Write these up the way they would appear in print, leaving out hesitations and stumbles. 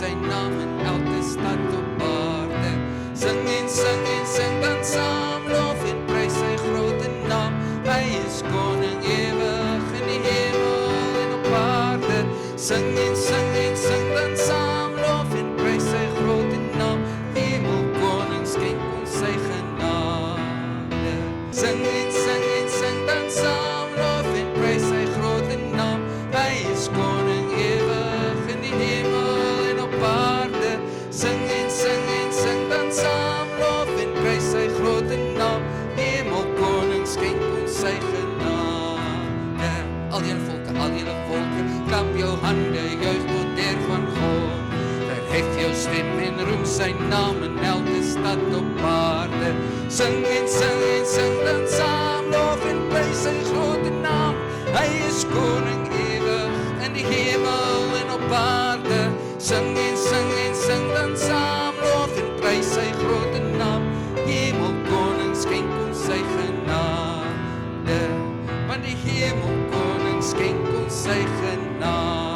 sy naam in elke stad op aarde. Sing en sing en sing dan saam, lof en prys sy grote naam. Hy is koning ewig in die hemel en op aarde. Sing en sing dan saam, lof en prys sy grote naam. Hemelkoning skenk ons sy genade. Sing en sing dan saam, lof en prys sy grote naam. Hy is koning ewig in die hemel en op aarde. Sing en sing dan saam, lof en prys sy grote naam. Hemelkoning skenk ons sy genade. Al julle volke, klap jou hande, juich tot eer van God. Verhef jou stem en roem sy naam in elke stad op aarde. Sing en sing dan saam, lof en prys sy grote naam. Hy is koning ewig in die hemel en op aarde. Sing en sing dan saam, lof en prys sy grote naam. Hemelkoning skenk ons sy genade. Want die hemelkoning skenk ons sy genade.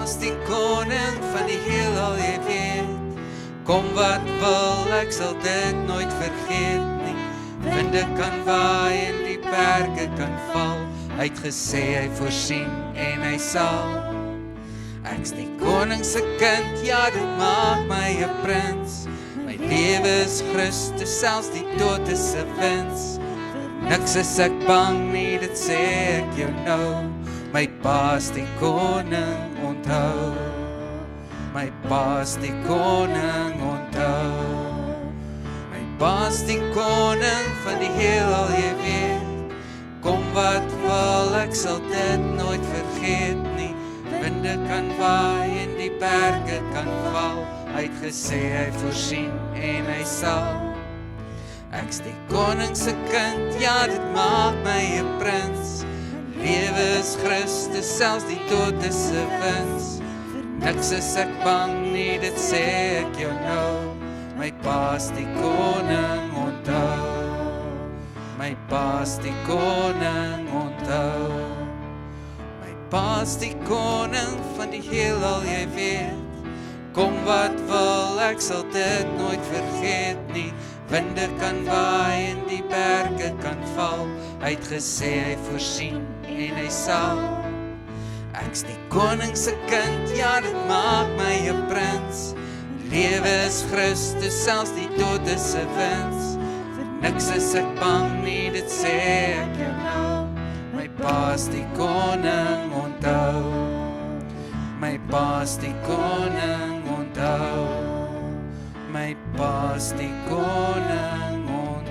As die koning van die heelal, jy weet, kom wat wil, ek sal dit nooit vergeet nie. Winde kan waai en die berge kan val, hy het gesê hy voorsien en hy sal. Ek's die koning se kind, ja dit maak my 'n prins. My lewe is Christus, selfs die dood is 'n wins. Niks is ek bang nie, dit sê ek jou nou. My pa's die koning, onthou. My pa's die koning, onthou. My pa's die koning van die heelal, jy weet. Kom wat wil, ek sal dit nooit vergeet nie. Winde kan waai en die berge kan val. Hy het gesê hy voorsien en hy sal. Ek's die koning se kind, ja dit maak my 'n prins. Lewe is Christus, selfs die dood is 'n wins. Niks is ek bang nie, dit sê ek jou nou. My pa's die koning, onthou. My pa's die koning, onthou. My pa's die koning van die heelal, jy weet. Kom wat wil, ek sal dit nooit vergeet nie. Winde kan waai en die berge kan val. Hy het gesê hy voorsien en hy sal. Ek's die koning se kind, ja dit maak my 'n prins. Lewe is Christus, selfs die dood is 'n wins. Vir niks is ek bang nie, dit sê ek jou nou. My pa's die koning, onthou. My pa's die koning, onthou. My pa's die koning, onthou.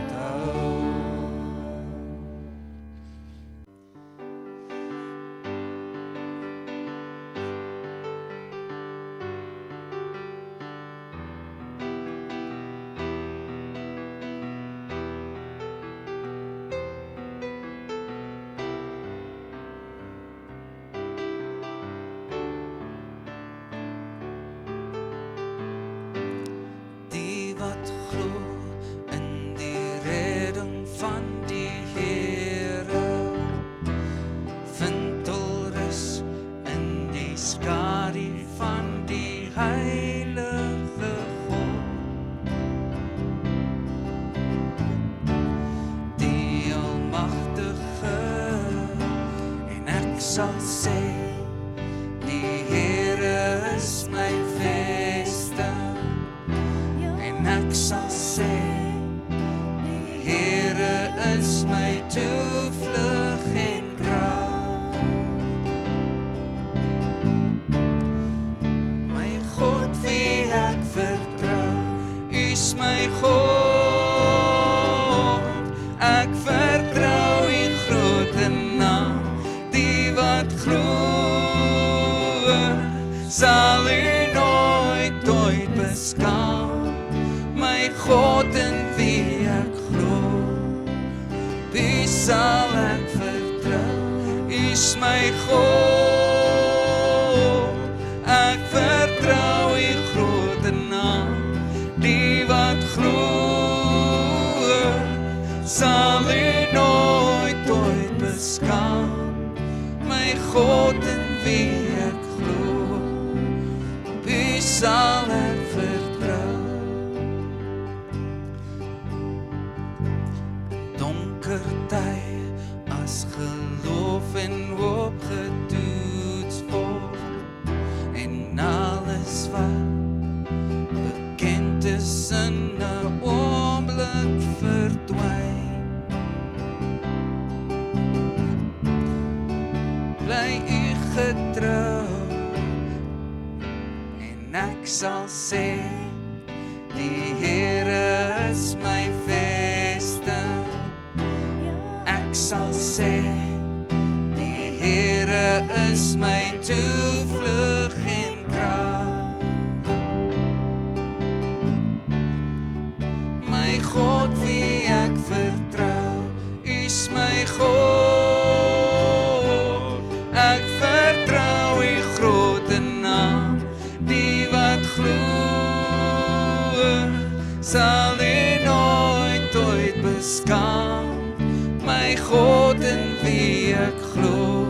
Wat glo in die redding van die Here, vind hul rus in die skadu van die heilige God. Die almagtige, en ek sal sê, die Here is my vesting. Ek sal sê, die Here is my toevlug en krag. My God wie ek vertrou, is my God. Ek vertrou U grote naam, die wat glo, sal U nooit ooit beskaam. My God in wie ek glo, wie sal ek vertrou, is my God. Ek vertrou U grote naam, die wat glo, sal bestaan. My God in wie ek glo, op U sal ek vertrou. Donker tye as geloof en hoop getoets word, en alles wat bekend is in 'n oomblik verdwyn. Bly U getrou, en ek sal sê, die Here is my vesting. Ek sal sê, die Here is my toevlug en krag. My God wie ek vertrou, is my God. Ek vertrou U grote naam, die wat glo, sal U nooit ooit beskaam. My God in wie ek glo,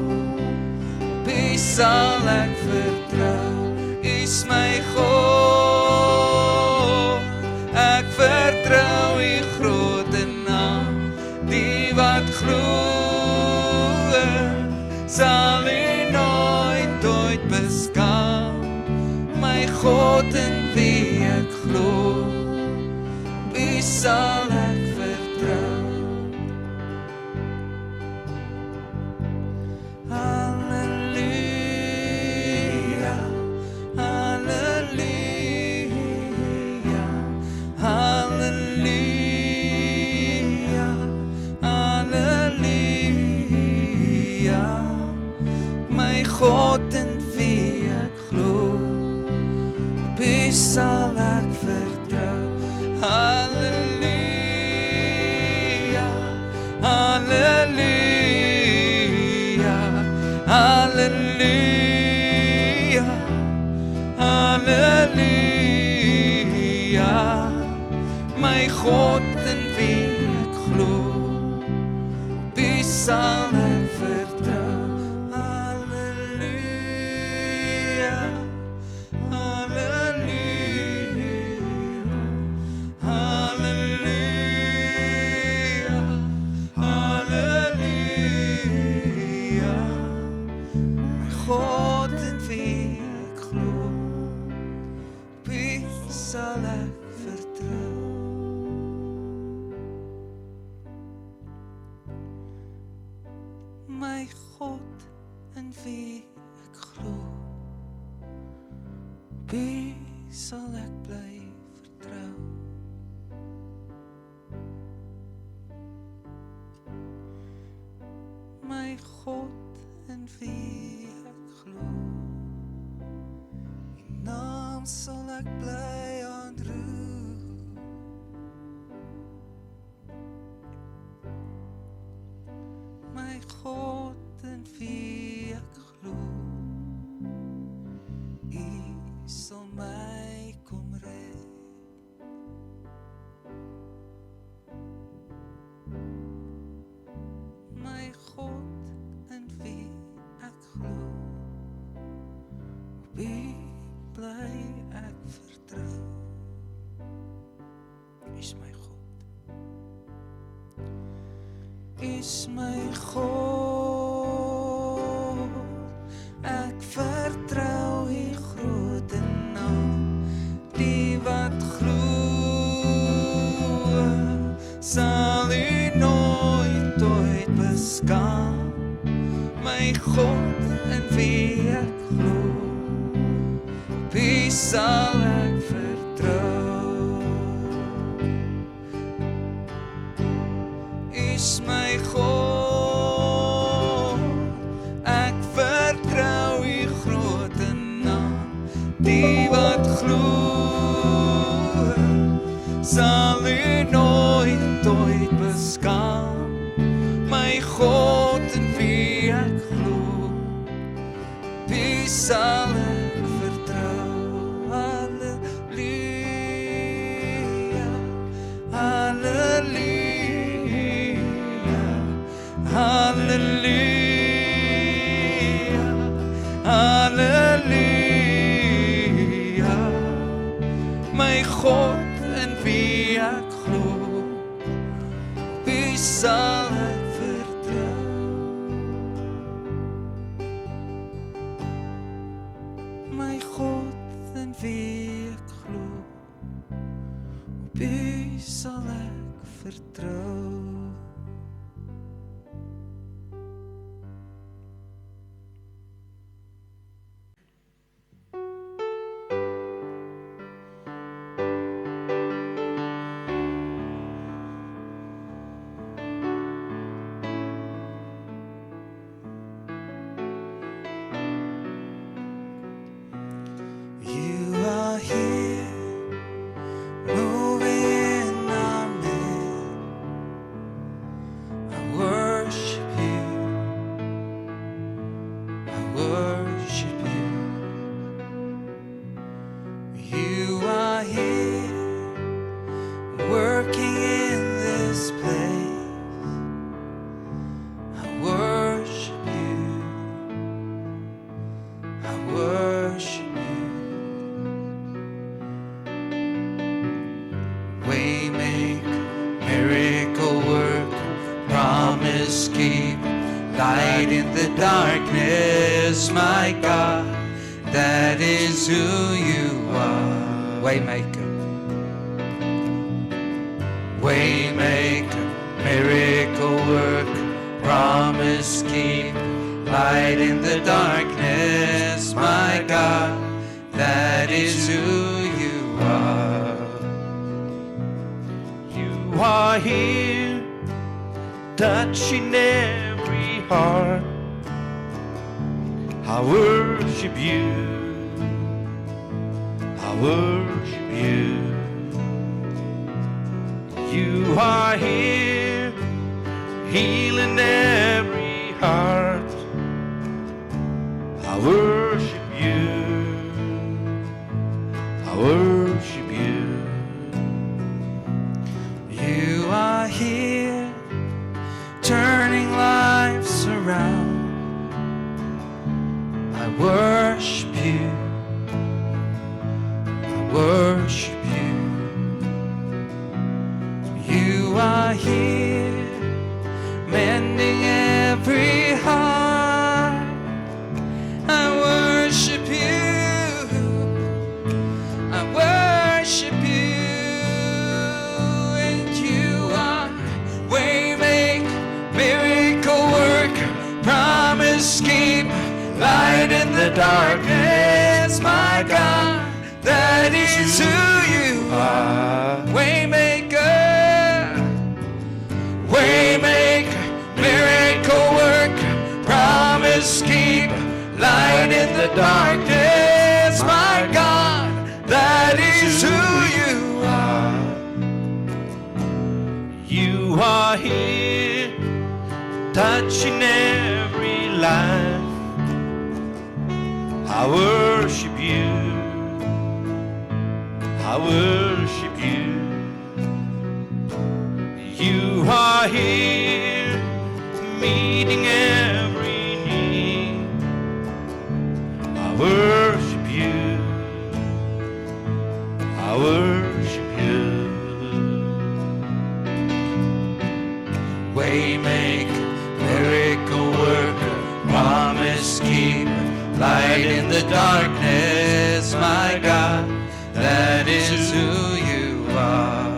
op U sal ek vertrou, is my God. Ek vertrou U grote naam, die wat glo, sal U nooit ooit beskaam. My God in wie ek glo, op U sal ek vertrou. Halleluja, halleluja, halleluja, halleluja. My God in wie ek glo, op U sal ek vertrou. Halleluja, halleluja, halleluja, halleluja. My God in wie ek glo, op U sal ek vertrou. Halleluja, halleluja, halleluja, halleluja. My God in wie ek glo, op U sal ek vertrou. My God in wie ek glo, op U sal ek bly vertrou. My God in wie ek glo, U naam sal ek bly aanroep. My God in wie ek glo, U sal my kom red. My God in wie ek glo, op U bly ek vertrou. U is my God. U is my God. Ek vertrou U grote naam, die wat glo, sal U nooit ooit beskaam. My God in wie ek glo, op U sal ek vertrou. U is my God. Ek vertrou U grote naam, die wat glo, sal U nooit ooit beskaam. My God in wie ek glo, op U sal ek vertrou. Halleluja, halleluja, halleluja. my God in wie ek glo, op U sal ek vertrou. My God in wie ek glo, op U sal ek vertrou. Light in the darkness, my God, that is who You are. Waymaker, Waymaker, miracle worker, promise keep. Light in the darkness, my God, that is who You are. You are here, touching every heart. I worship You, I worship You. You are here, healing every heart. I worship You, I worship You. You are here, turning lives around. I worship You, I worship You. You are here, mending every heart. I worship You, I worship You. And You are waymaker, miracle worker, promise keep. Light in the darkness, my God, that is who You are. Waymaker, waymaker, miracle worker, promise keep. Light in the darkness, my God, that is who You are. You are here, touching every life. I worship You, I worship You. You are here, meeting every need. I worship You, I worship You. Waymaker, miracle worker, promise keep. Light in the darkness, my God, that is who You are.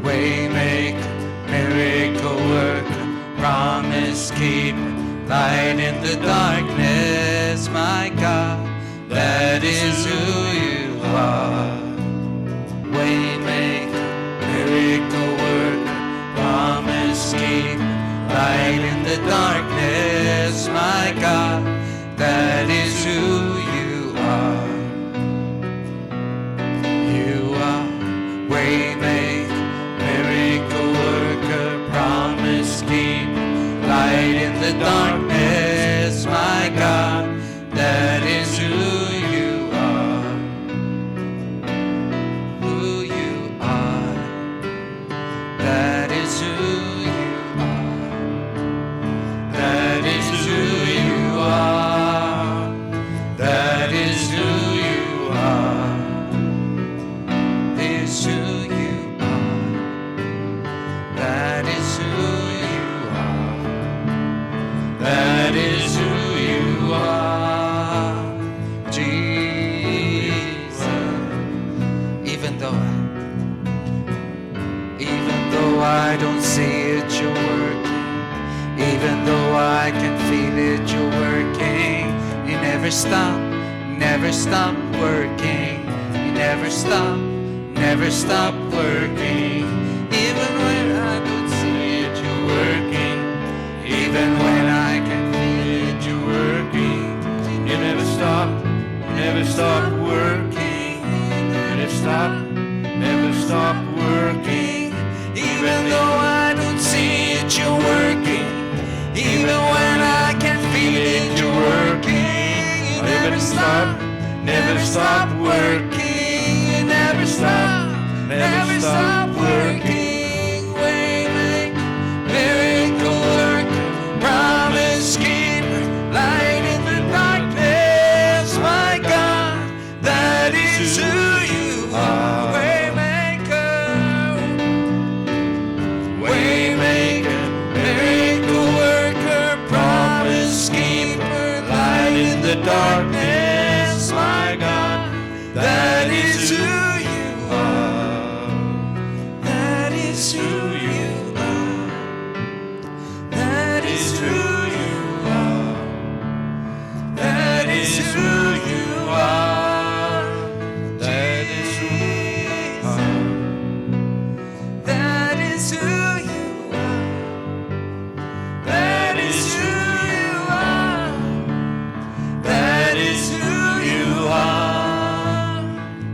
Waymaker, miracle worker, promise keep. Light in the darkness, my God, that is who You are. Waymaker, miracle worker, promise keep. Light in the darkness, my God, that is who You are. You are waymaker, miracle worker, promise keep. Light in the darkness, my God, that is who You are. Who You are, that is who You are. That is who You I can feel it, you're working. You never stop working. You never stop working. Even when I don't see it, you're working. Even when I can feel it, you're working. You never stop working. You never stop working. Even though I don't see it, you're working. Even when I can feel it, you're working. You never stop working. You never stop working. Waymaker, miracle worker, promise keeper, light in the darkness. My God, that is who you are. Waymaker, miracle worker, promise keeper, light in the darkness. My God, that is who you are. That is who you are. That is who you are. That is who you are. That is who you are. That is who you are. That is who you are. That is who you are.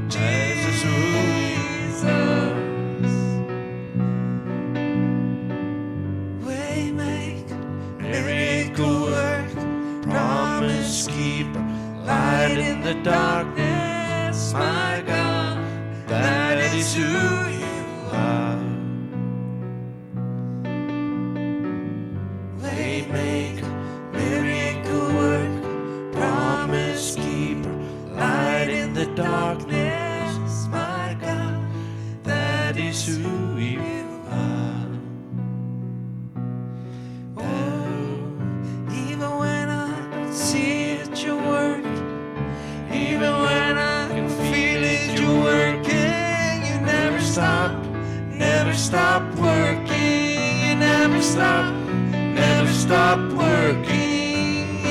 Jesus. Waymaker, miracle work, promise keeper, light in the darkness. My God, that is who you are. Waymaker, miracle work, promise keeper, light in the darkness. My God, that is who you are. Oh, even when I don't see it, you're working. Even when I can feel it, you're working. You never stop working. You never stop working.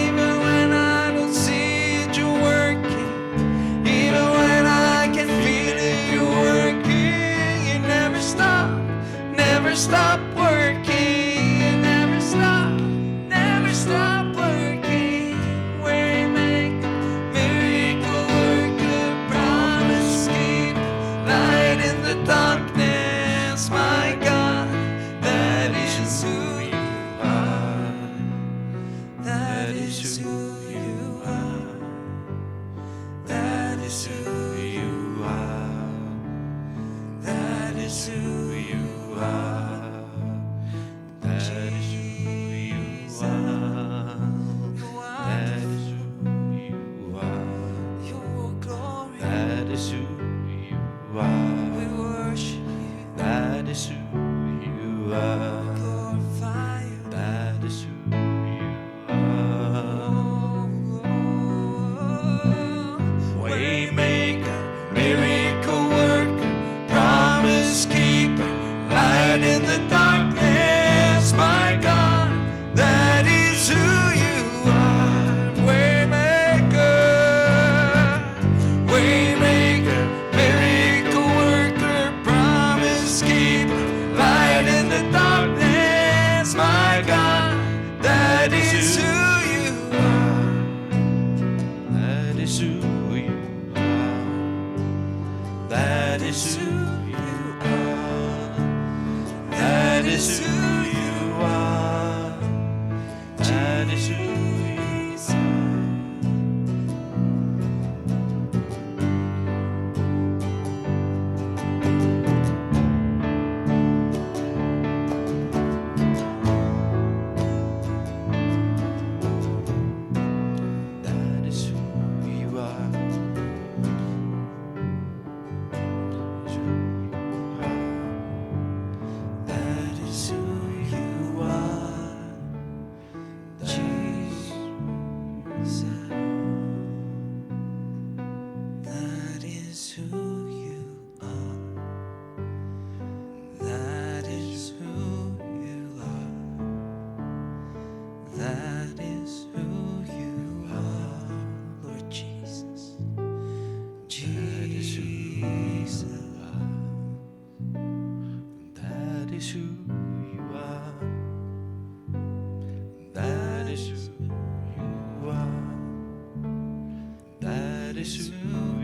Even when I don't see it, you're working. Even when I can feel it, you're working. You never stop working. You never stop working. Waymaker, miracle worker, promise keeper, light in the darkness. My God, that is who you are. is who you are. Dat is who